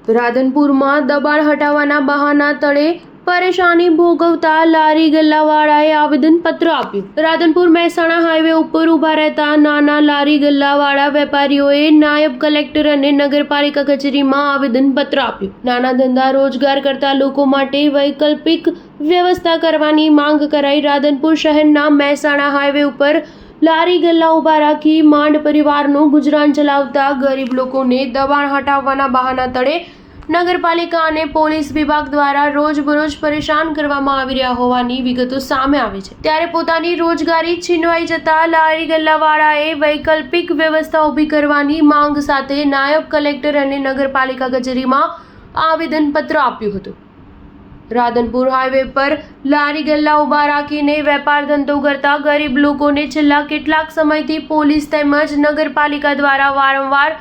રાધનપુરમાં દબાણ હટાવવાના બહાના તળે પરેશાની ભોગવતા લારી ગલ્લાવાળાએ આવેદનપત્ર આપ્યું। રાધનપુર મહેસાણા હાઈવે ઉપર ઊભા રહેતા નાના લારી ગલ્લાવાળા વેપારીઓએ નાયબ કલેક્ટર અને નગરપાલિકા કચેરીમાં આવેદનપત્ર આપ્યું। નાના ધંધા રોજગાર કરતા લોકો માટે વૈકલ્પિક વ્યવસ્થા કરવાની માંગ કરાઈ। રાધનપુર શહેરના મહેસાણા હાઈવે ઉપર લારી ગલ્લા ઊભા રાખી માંડ પરિવારનું ગુજરાન ચલાવતા ગરીબ લોકોને દબાણ હટાવવાના બહાના તળે નગરપાલિકા અને પોલીસ વિભાગ દ્વારા રોજબરોજ પરેશાન કરવામાં આવી રહ્યા હોવાની વિગતો સામે આવી છે। ત્યારે પોતાની રોજગારી છીનવાઈ જતા લારી ગલ્લાવાળાએ વૈકલ્પિક વ્યવસ્થા ઊભી કરવાની માંગ સાથે નાયબ કલેક્ટર અને નગરપાલિકા કચેરીમાં આવેદનપત્ર આપ્યું હતું। રાધનપુર હાઈવે પર લારી ગલ્લા ઊભા રાખીને વેપાર ધંધો કરતા ગરીબ લોકોને છેલ્લા કેટલાક સમયથી પોલીસ તેમજ નગરપાલિકા દ્વારા વારંવાર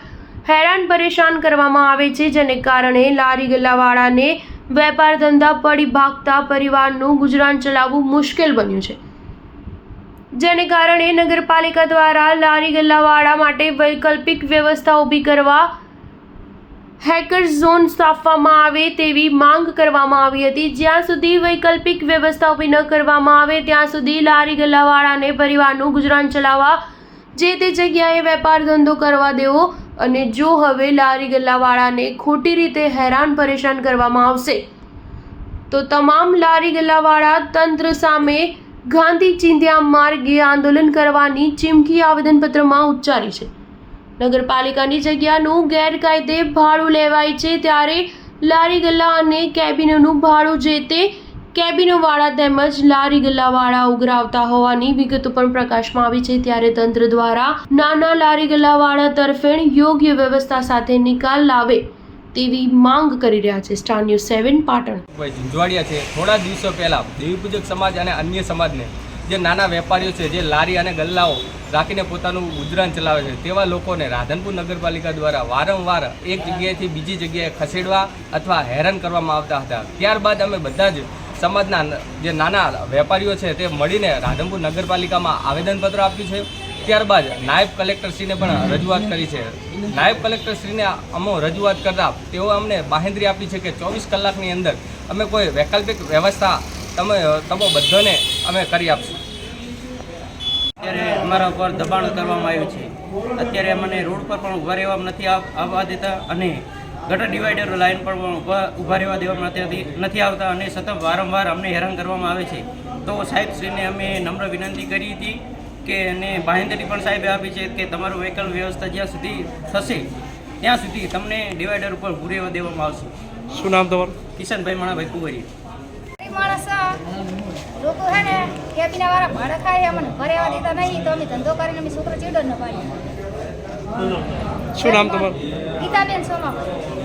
હેરાન પરેશાન કરવામાં આવે છે, જેને કારણે લારી ગલ્લાવાળાને વેપાર ધંધા પડી ભાગતા પરિવારનું ગુજરાન ચલાવવું મુશ્કેલ બન્યું છે, જેને કારણે નગરપાલિકા દ્વારા લારી ગલ્લાવાળા માટે વૈકલ્પિક વ્યવસ્થા ઊભી કરવા હેકર ઝોન સ્થાપવામાં આવે તેવી માંગ કરવામાં આવી હતી। જ્યાં સુધી વૈકલ્પિક વ્યવસ્થા ઊભી ન કરવામાં આવે ત્યાં સુધી લારી ગલ્લાવાળાને પરિવારનું ગુજરાન ચલાવવા જે તે જગ્યાએ વેપાર ધંધો કરવા દેવો અને જો હવે લારી ગલ્લાવાળાને ખોટી રીતે હેરાન પરેશાન કરવામાં આવશે તો તમામ લારી ગલ્લાવાળા તંત્ર સામે ગાંધી ચિંધ્યા માર્ગે આંદોલન કરવાની ચીમકી આવેદનપત્રમાં ઉચ્ચારી છે। નગરપાલિકાની જગ્યાનું ગેરકાયદે ભાડું લેવાય છે, ત્યારે લારી ગલ્લા અને કેબિનોનું ભાડું જે તે કેબિનોવાળા તેમજ લારી ગલ્લાવાળા ઉઘરાવતા હોવાની વિગતો પણ પ્રકાશમાં આવી છે। ત્યારે તંત્ર દ્વારા નાના લારી ગલ્લાવાળા તરફેણ યોગ્ય વ્યવસ્થા સાથે નિકાલ લાવે તેવી માંગ કરી રહ્યા છે। સ્ટાર ન્યૂઝ 7 પાટણ ઝીંઝવાડિયા છે। થોડા દિવસો પહેલા દેવી પૂજક સમાજ અને અન્ય સમાજને જે નાના વેપારીઓ છે, જે લારી અને ગલ્લાઓ રાખીને પોતાનું ગુજરાન ચલાવે છે, તેવા લોકોને રાધનપુર નગરપાલિકા દ્વારા વારંવાર એક જગ્યાએથી બીજી જગ્યાએ ખસેડવા અથવા હેરાન કરવામાં આવતા હતા। ત્યારબાદ અમે બધા જ સમાજના જે નાના વેપારીઓ છે તે મળીને રાધનપુર નગરપાલિકામાં આવેદનપત્ર આપ્યું છે। ત્યારબાદ નાયબ કલેક્ટરશ્રીને પણ રજૂઆત કરી છે। નાયબ કલેક્ટરશ્રીને અમો રજૂઆત કરતા તેઓ અમને બાંહેધરી આપી છે કે 24 કલાકની અંદર અમે કોઈ વૈકલ્પિક વ્યવસ્થા તમે બધાને અમે કરી આપશું। અત્યારે અમારા ઉપર દબાણ કરવામાં આવ્યું છે। અત્યારે અમને રોડ પર પણ ઊભા રહેવા નથી આવવા દેતા અને ગટર ડિવાઈડર લાઈન પર પણ ઊભા રહેવા દેવામાં નથી આવતા અને સતત વારંવાર અમને હેરાન કરવામાં આવે છે। તો સાહેબશ્રીને અમે નમ્ર વિનંતી કરી હતી કે અને બાંહેધરી પણ સાહેબે આપી છે કે તમારું વૈકલ્પિક વ્યવસ્થા જ્યાં સુધી થશે ત્યાં સુધી તમને ડિવાઈડર ઉપર ઊભું રહેવા દેવામાં આવશે। શું નામ તમારું? કિશનભાઈ માણાભાઈ કુંવરી। માણસ લોકો હે ને કેબિના વાળા ભાડા ખાય અમને ઘરે આવવા દેતા નહીં, તો અમે ધંધો કરીને અમે છોકરા ચીડર ન પાડીએ। શું નામ તમારું? ગીતાબેન સોમાભાઈ।